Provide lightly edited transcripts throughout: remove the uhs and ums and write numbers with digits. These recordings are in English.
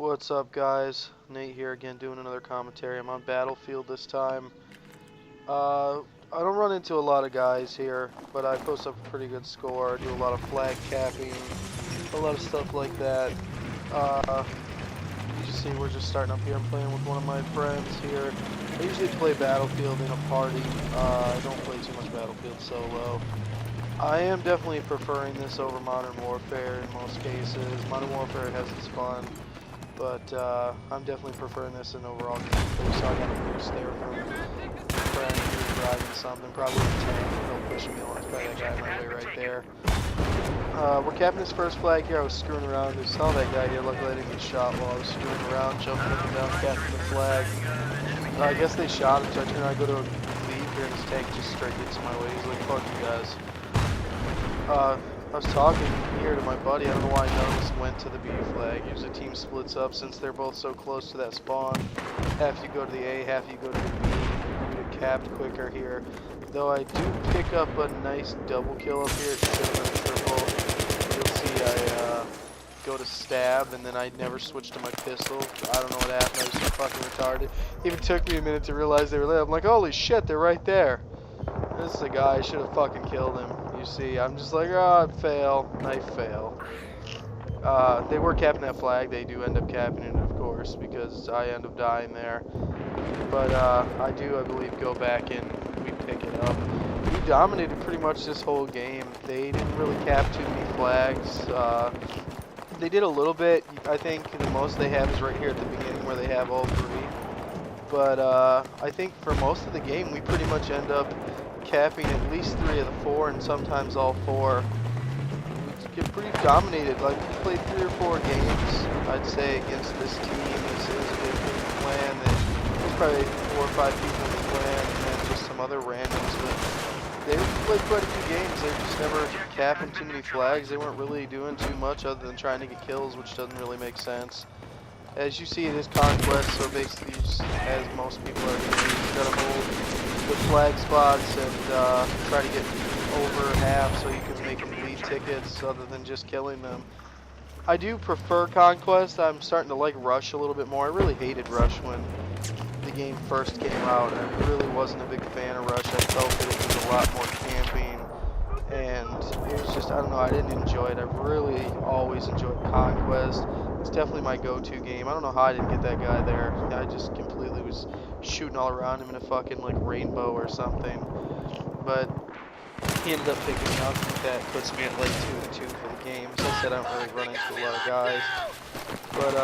What's up, guys? Nate here again doing another commentary. I'm on Battlefield this time. I don't run into a lot of guys here, but I post up a pretty good score. I do a lot of flag capping, a lot of stuff like that. You see we're just starting up here. I'm playing with one of my friends here. I usually play Battlefield in a party. I don't play too much Battlefield solo. I am definitely preferring this over Modern Warfare in most cases. Modern Warfare has its fun, but I'm definitely preferring this in overall gameplay. So I got a boost there from a friend who's driving something, probably a tank. He'll push me along. Probably that guy in my way right there. We're capping his first flag here. I was screwing around. I saw that guy here. Luckily I didn't get shot while I was screwing around, jumping up and down, capping the flag. I guess they shot him, so I turn around, go to leave here, and his tank just straight gets in my way. He's like, fuck you guys. I was talking here to my buddy. I don't know why none of us went to the B flag. Usually team splits up since they're both so close to that spawn. Half you go to the A, half you go to the B. You get capped quicker here. Though I do pick up a nice double kill up here. It should have been a triple. You'll see I go to stab and then I never switched to my pistol. I don't know what happened. I was so fucking retarded. Even took me a minute to realize they were there. I'm like, holy shit, they're right there. This is a guy. I should have fucking killed him. You see, I'm just like, oh, fail. I fail. They were capping that flag. They do end up capping it, of course, because I end up dying there. But I believe, go back and we pick it up. We dominated pretty much this whole game. They didn't really cap too many flags. They did a little bit. I think the most they have is right here at the beginning where they have all three. But I think for most of the game, we pretty much end up capping at least 3 of the 4 and sometimes all 4. We get pretty dominated. Like, we played 3 or 4 games, I'd say, against this team. This is a big clan. There's probably 4 or 5 people in the clan and then just some other randoms. But they played quite a few games. They just never capping too many flags. They weren't really doing too much other than trying to get kills, which doesn't really make sense. As you see, it is conquest, so basically, just, as most people are doing, you gotta hold the flag spots and try to get over half so you can make them lead tickets other than just killing them. I do prefer conquest. I'm starting to like Rush a little bit more. I really hated Rush when the game first came out. I really wasn't a big fan of Rush. I felt that it was a lot more camping, and it was just, I don't know, I didn't enjoy it. I really always enjoyed conquest. It's definitely my go-to game. I don't know how I didn't get that guy there. I just completely was shooting all around him in a fucking like rainbow or something. But he ended up picking me up. That puts me at like 2-2 for the game. As I said, I don't really run into a lot of guys. But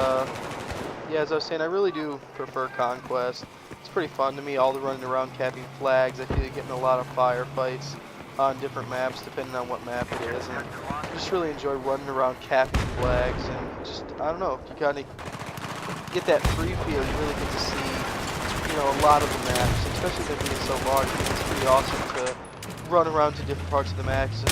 yeah, as I was saying, I really do prefer conquest. It's pretty fun to me. All the running around capping flags. I feel like getting a lot of firefights on different maps, depending on what map it is, and I just really enjoy running around capping flags, and just, I don't know, you kind of get that free feel. You really get to see, you know, a lot of the maps, especially them being so large. It's pretty awesome to run around to different parts of the maps,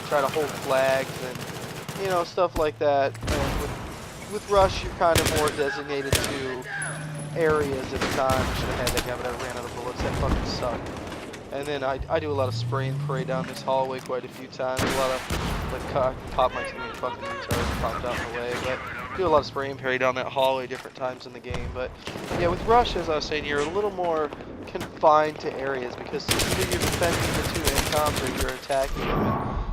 try to hold flags, and, you know, stuff like that. And with Rush, you're kind of more designated to areas at a time. I should have had that guy, but I ran out of bullets. That fucking sucked. And then I do a lot of spray and pray down this hallway quite a few times. A lot of, like, pop my team and fucking retard popped out in the way. But do a lot of spray and pray down that hallway different times in the game. But yeah, with Rush, as I was saying, you're a little more confined to areas because either you're defending the 2 incoms or you're attacking them.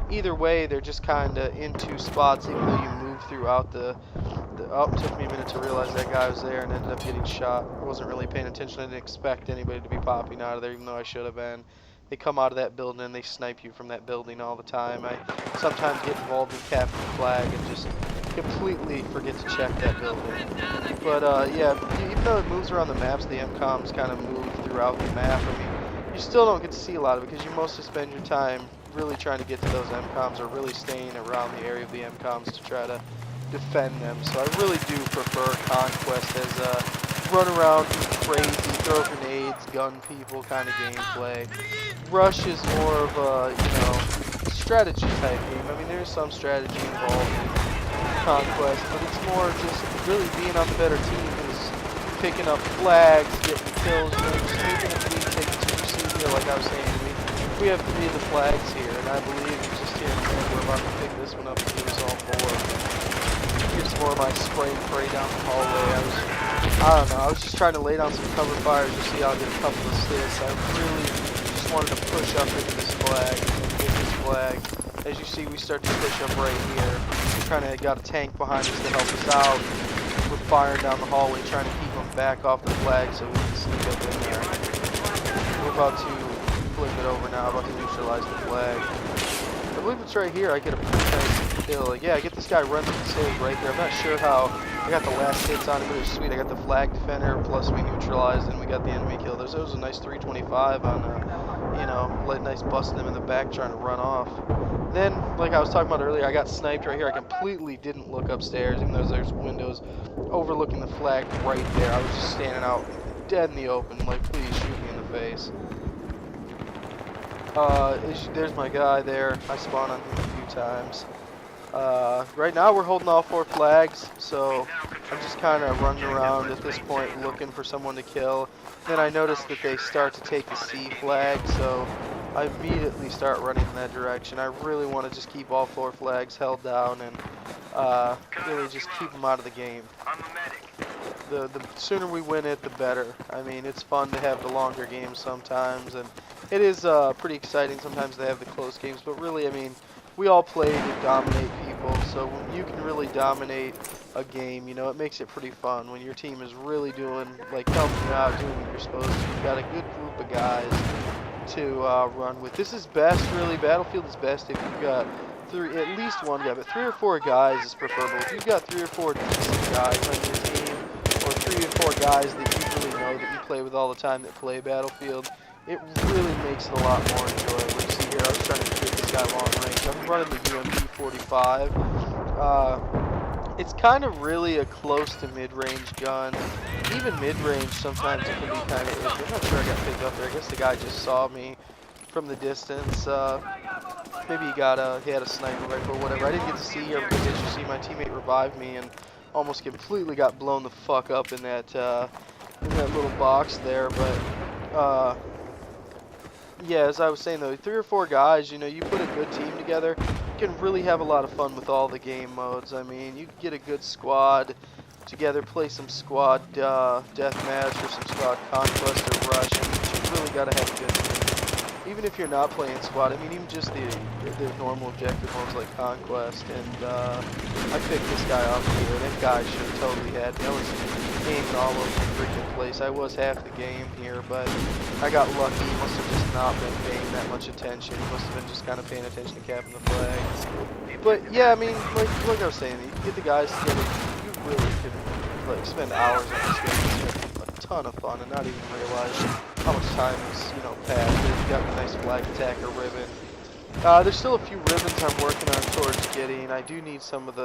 And either way, they're just kind of in 2 spots, even though you move throughout the. Oh, it took me a minute to realize that guy was there and ended up getting shot. I wasn't really paying attention. I didn't expect anybody to be popping out of there, even though I should have been. They come out of that building and they snipe you from that building all the time. I sometimes get involved in capping the flag and just completely forget to check that building. But yeah, even though it moves around the maps, the MCOMs kind of move throughout the map. I mean, you still don't get to see a lot of it because you mostly spend your time really trying to get to those MCOMs or really staying around the area of the MCOMs to try to defend them. So I really do prefer conquest as a run around, be crazy, throw grenades, gun people kind of gameplay. Rush is more of a, you know, strategy type game. I mean, there's some strategy involved in conquest, but it's more just really being on the better team, is picking up flags, getting kills, you know, just making it lead tickets. You see here, like I was saying, we have 3 of the flags here, and I believe just here in a minute we're about to pick this one up and give us all 4. Gives more of my spray and pray down the hallway. I don't know, I was just trying to lay down some cover fires to see how I'll get a couple of assists. I really just wanted to push up into this flag and get this flag. As you see, we start to push up right here. We kind of got a tank behind us to help us out. We're firing down the hallway, trying to keep them back off the flag so we can sneak up in there. We're about to flip it over now, about to neutralize the flag. I believe it's right here. I get a pretty nice kill. Like, yeah, I get this guy running the stage right there. I'm not sure how I got the last hits on him, but it was sweet. I got the flag defender, plus we neutralized, and we got the enemy kill. There was a nice 325 on, you know, nice busting him in the back trying to run off. Then, like I was talking about earlier, I got sniped right here. I completely didn't look upstairs, even though there's windows overlooking the flag right there. I was just standing out dead in the open, like, please shoot me in the face. There's my guy there. I spawned on him a few times. Right now we're holding all 4 flags, so I'm just kind of running around at this point looking for someone to kill. Then I notice that they start to take the C flag, so I immediately start running in that direction. I really want to just keep all 4 flags held down and really just keep them out of the game. The sooner we win it, the better. I mean, it's fun to have the longer games sometimes, and it is pretty exciting sometimes to have the close games, but really, I mean, we all play to dominate people, so when you can really dominate a game, you know, it makes it pretty fun. When your team is really doing, like, helping you out, doing what you're supposed to, you've got a good group of guys to run with. This is best, really, Battlefield is best if you've got at least one guy, but 3 or 4 guys is preferable. If you've got 3 or 4 decent guys on your team, or 3 or 4 guys that you really know that you play with all the time that play Battlefield, it really makes it a lot more enjoyable. You see here, I was trying to shoot this guy long range. I'm running the UMP-45. It's kind of really a close to mid-range gun. Even mid-range sometimes it can be kind of iffy. I'm not sure I got picked up there. I guess the guy just saw me from the distance. Maybe he had a sniper rifle or whatever. I didn't get to see here because, as you see, my teammate revived me and almost completely got blown the fuck up in that little box there. But yeah, as I was saying though, 3 or 4 guys, you know, you put a good team together, you can really have a lot of fun with all the game modes. I mean, you can get a good squad together, play some squad deathmatch or some squad conquest or rush. I mean, you really gotta have a good team. Even if you're not playing squad, I mean, even just the normal objective modes like conquest. And I picked this guy off here. That guy should have totally had me. I was aiming all over the freaking place. I was half the game here, but I got lucky. He must have just not been paying that much attention. He must have been just kind of paying attention to capping the flags. But yeah, I mean, like I was saying, you get the guys together, you really can like spend hours on this game. It's a ton of fun and not even realize how much time is, you know, passed. You got the nice flag attacker ribbon. There's still a few ribbons I'm working on towards getting. I do need some more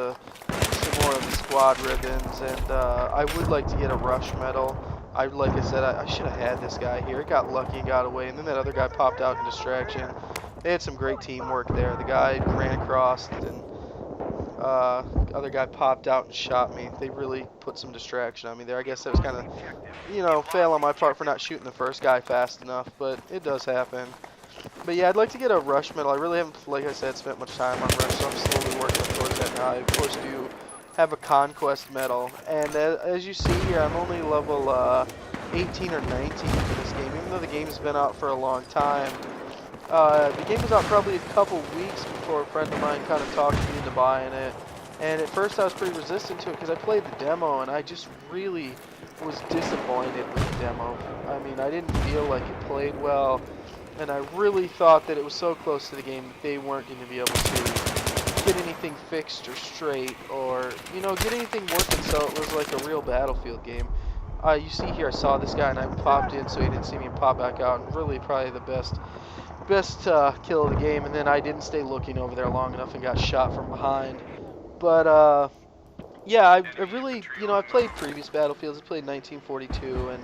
of the squad ribbons, and I would like to get a rush medal. Like I said, I should have had this guy here. It got lucky and got away, and then that other guy popped out in distraction. They had some great teamwork there. The guy ran across, and other guy popped out and shot me. They really put some distraction on me there. I guess that was kind of, you know, fail on my part for not shooting the first guy fast enough, but it does happen. But yeah, I'd like to get a rush medal. I really haven't, like I said, spent much time on rush, so I'm slowly working towards that now. I, of course, do have a conquest medal, and as you see here, I'm only level 18 or 19 for this game, even though the game's been out for a long time. The game was out probably a couple weeks before a friend of mine kind of talked me into buying it, and at first I was pretty resistant to it because I played the demo, and I just really was disappointed with the demo. I mean, I didn't feel like it played well, and I really thought that it was so close to the game that they weren't going to be able to get anything fixed or straight, or, you know, get anything working so it was like a real Battlefield game. You see here, I saw this guy and I popped in so he didn't see me and pop back out, and really probably the best kill of the game, and then I didn't stay looking over there long enough and got shot from behind. But yeah, I really, you know, I've played previous Battlefields. I played 1942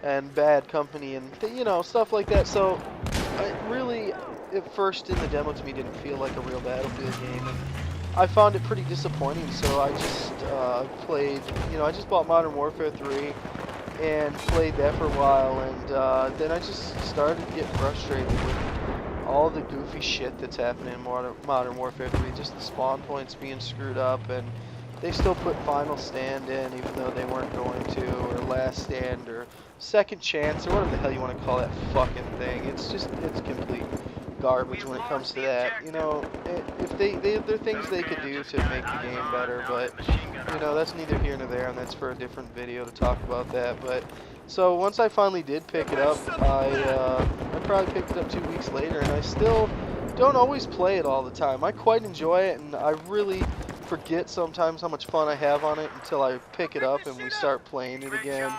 and Bad Company and you know, stuff like that. So I really, at first in the demo to me, didn't feel like a real Battlefield game. And I found it pretty disappointing. So I just played, you know, I just bought Modern Warfare 3 and played that for a while, and then I just started to get frustrated with all the goofy shit that's happening in Modern Warfare 3, just the spawn points being screwed up, and they still put final stand in even though they weren't going to, or last stand, or second chance, or whatever the hell you want to call that fucking thing. It's complete garbage when it comes to that. You know, if there are things they could do to make the game better, but you know, that's neither here nor there, and that's for a different video to talk about that. But so once I finally did pick it up, I probably picked it up 2 weeks later, and I still don't always play it all the time. I quite enjoy it, and I really forget sometimes how much fun I have on it until I pick it up and we start playing it again.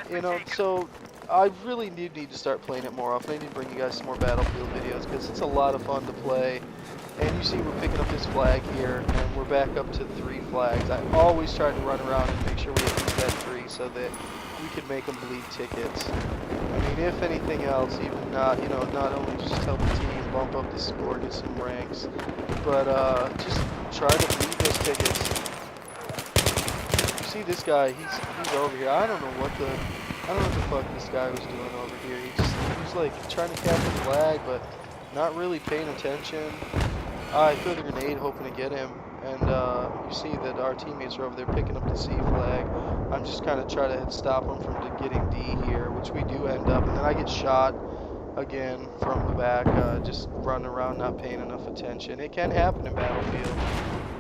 You know, so I really need to start playing it more often. I need to bring you guys some more Battlefield videos because it's a lot of fun to play. And you see we're picking up this flag here, and we're back up to 3 flags. I always try to run around and make sure we hit these BF3 so that we can make them bleed tickets. I mean, if anything else, even not, you know, not only just help the team bump up the score, get some ranks, but just try to bleed those tickets. You see this guy, he's over here. I don't know what the fuck this guy was doing over here. He was like trying to capture the flag, but not really paying attention. I threw the grenade hoping to get him, and you see that our teammates are over there picking up the C flag. I'm just kind of trying to stop them from getting D here, which we do end up, and then I get shot again from the back, just running around not paying enough attention. It can happen in Battlefield.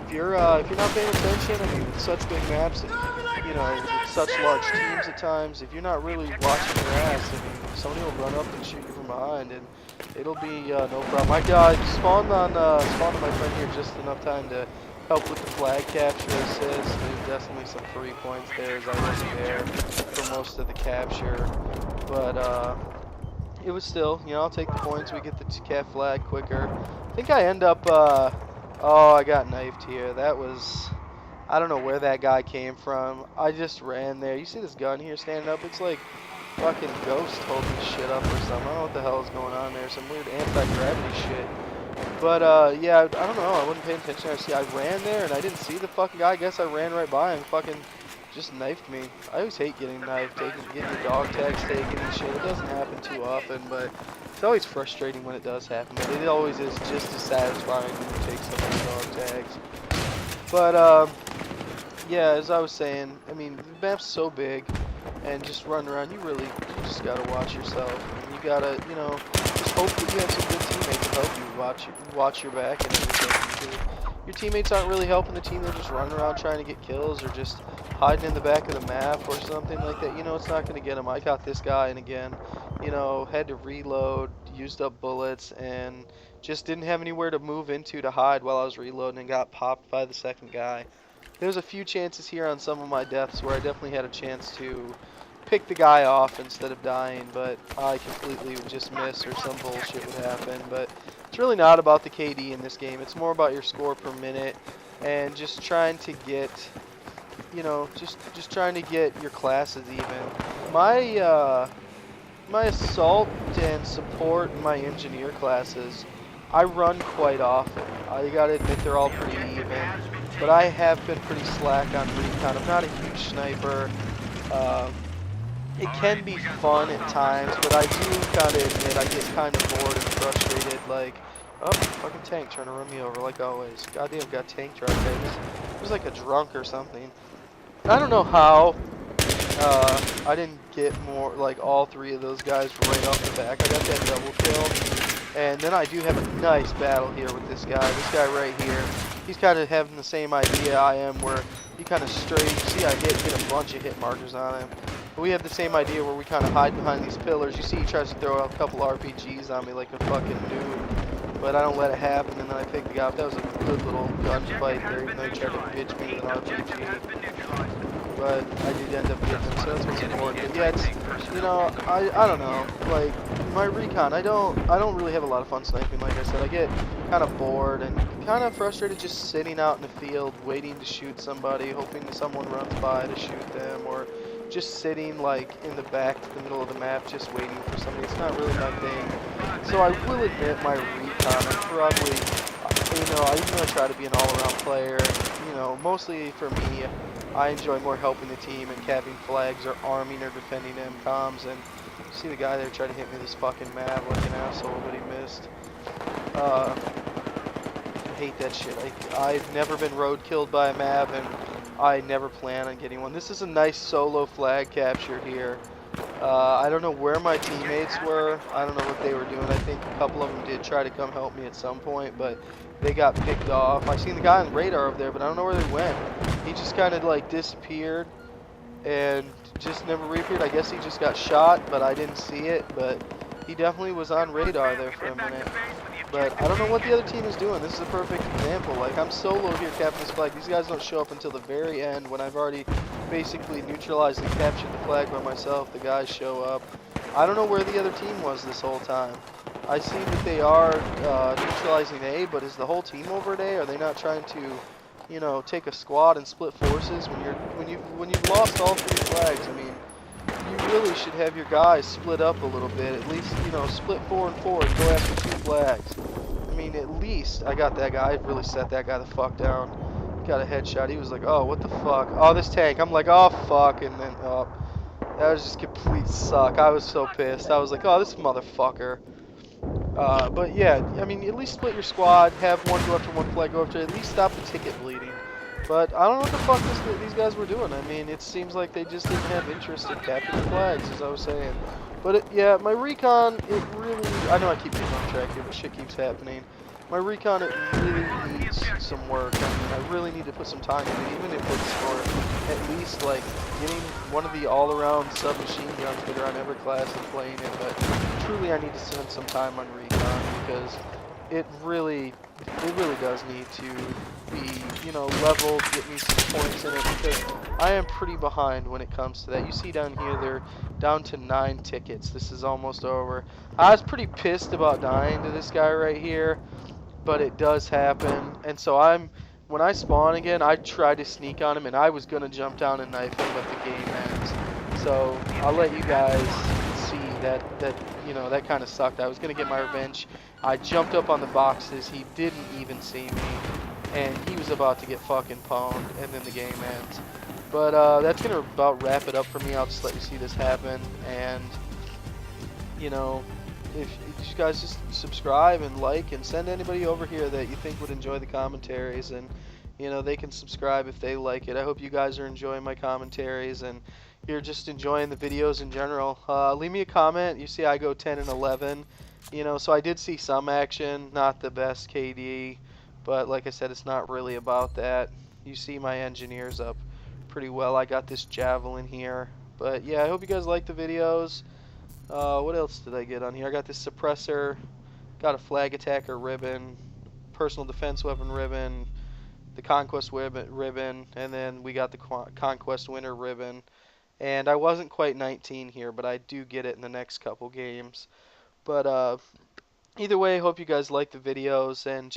If you're not paying attention, I mean, with such big maps and, you know, with such large teams at times, if you're not really watching your ass, I mean, somebody will run up and shoot you from behind, and it'll be no problem. I spawned on my friend here just enough time to help with the flag capture assist. There's definitely some free points there as I wasn't there for most of the capture, but it was still, you know, I'll take the points. We get the cap flag quicker. I think I end up, oh, I got knifed here. That was, I don't know where that guy came from. I just ran there. You see this gun here standing up? It's like fucking Ghost holding this shit up or something. I don't know what the hell is going on there. Some weird anti-gravity shit. But, yeah, I don't know. I wasn't paying attention. I ran there and I didn't see the fucking guy. I guess I ran right by him. Fucking just knifed me. I always hate getting knifed, getting your dog tags taken and shit. It doesn't happen too often, but it's always frustrating when it does happen. But it always is just as satisfying when you take someone's dog tags. But, yeah, as I was saying, I mean, the map's so big, and just running around, you just gotta watch yourself. I mean, you gotta, you know, just hope that you have some good teammates to help you watch your back and everything. Your teammates aren't really helping the team, they're just running around trying to get kills or just hiding in the back of the map or something like that. You know, it's not gonna get them. I got this guy, and again, you know, had to reload, used up bullets, and just didn't have anywhere to move into to hide while I was reloading and got popped by the second guy. There's a few chances here on some of my deaths where I definitely had a chance to pick the guy off instead of dying, but I completely would just miss or some bullshit would happen. But it's really not about the KD in this game. It's more about your score per minute and just trying to get, you know, just trying to get your classes even. My assault and support and my engineer classes, I run quite often. I gotta admit they're all pretty even, but I have been pretty slack on recon. I'm not a huge sniper. It can be fun at times, but I do gotta admit I get kind of bored and frustrated. Like, oh, fucking tank trying to run me over like always. Goddamn, got tanked right there. It was like a drunk or something. I don't know how I didn't get more, like all 3 of those guys right off the back. I got that double kill. And then I do have a nice battle here with this guy. This guy right here. He's kind of having the same idea I am, where he kind of straight. See, I get a bunch of hit markers on him. But we have the same idea where we kind of hide behind these pillars. You see, he tries to throw out a couple RPGs on me like a fucking noob. But I don't let it happen, and then I pick the guy up. That was a good little gunfight there, even though he tried to bitch me with an RPG. But I did end up getting him, so that's what's important. But yeah, it's, you know, I don't know, like, my recon, I don't really have a lot of fun sniping. Like I said, I get kind of bored and kind of frustrated just sitting out in the field waiting to shoot somebody, hoping that someone runs by to shoot them, or just sitting like in the back to the middle of the map just waiting for somebody. It's not really my thing. So I will admit my recon, I'm probably, you know, I even try to be an all-around player, and, you know, mostly for me, I enjoy more helping the team and capping flags or arming or defending MCOMs. And you see the guy there try to hit me with this fucking map like an asshole, but he missed. I hate that shit. I've never been road killed by a Mav, and I never plan on getting one. This is a nice solo flag capture here. I don't know where my teammates were. I don't know what they were doing. I think a couple of them did try to come help me at some point, but they got picked off. I seen the guy on the radar over there, but I don't know where they went. He just kind of like disappeared and just never reappeared. I guess he just got shot, but I didn't see it. But he definitely was on radar there for a minute. But I don't know what the other team is doing. This is a perfect example. Like, I'm solo here capturing this flag. These guys don't show up until the very end when I've already basically neutralized and captured the flag by myself. The guys show up. I don't know where the other team was this whole time. I see that they are neutralizing A, but is the whole team over at A? Are they not trying to, you know, take a squad and split forces when you've lost all 3 flags? I mean, you really should have your guys split up a little bit. At least, you know, split 4 and 4 and go after 2 flags. I mean, at least I got that guy. I really set that guy the fuck down. Got a headshot. He was like, oh, what the fuck? Oh, this tank. I'm like, oh, fuck. And then, oh, that was just complete suck. I was so pissed. I was like, oh, this motherfucker. But yeah, I mean, at least split your squad. Have one go after 1 flag, go after. At least stop the ticket bleeding. But I don't know what the fuck these guys were doing. I mean, it seems like they just didn't have interest in capturing flags, as I was saying. But yeah, my recon, it really, I know I keep getting off track here, but shit keeps happening. My recon, it really needs some work. I mean, I really need to put some time in it, even if it's for at least, like, getting one of the all-around submachine guns that are on every class and playing it. But truly, I need to spend some time on recon, because it really does need to be, you know, leveled, get me some points in it, because I am pretty behind when it comes to that. You see down here, they're down to 9 tickets. This is almost over. I was pretty pissed about dying to this guy right here, but it does happen. And so when I spawn again, I try to sneak on him, and I was gonna jump down and knife him, but the game ends. So I'll let you guys see that you know, that kind of sucked. I was gonna get my revenge. I jumped up on the boxes. He didn't even see me, and he was about to get fucking pwned, and then the game ends. But that's gonna about wrap it up for me. I'll just let you see this happen, and you know, if you guys just subscribe and like and send anybody over here that you think would enjoy the commentaries, and you know, they can subscribe if they like it. I hope you guys are enjoying my commentaries and you're just enjoying the videos in general. Leave me a comment. You see I go 10 and 11, you know, so I did see some action, not the best KD, but like I said, it's not really about that. You see my engineers up pretty well. I got this javelin here, but yeah, I hope you guys like the videos. What else did I get on here? I got this suppressor, got a flag attacker ribbon, personal defense weapon ribbon, the conquest ribbon, and then we got the conquest winner ribbon. And I wasn't quite 19 here, but I do get it in the next couple games. But either way, hope you guys like the videos, and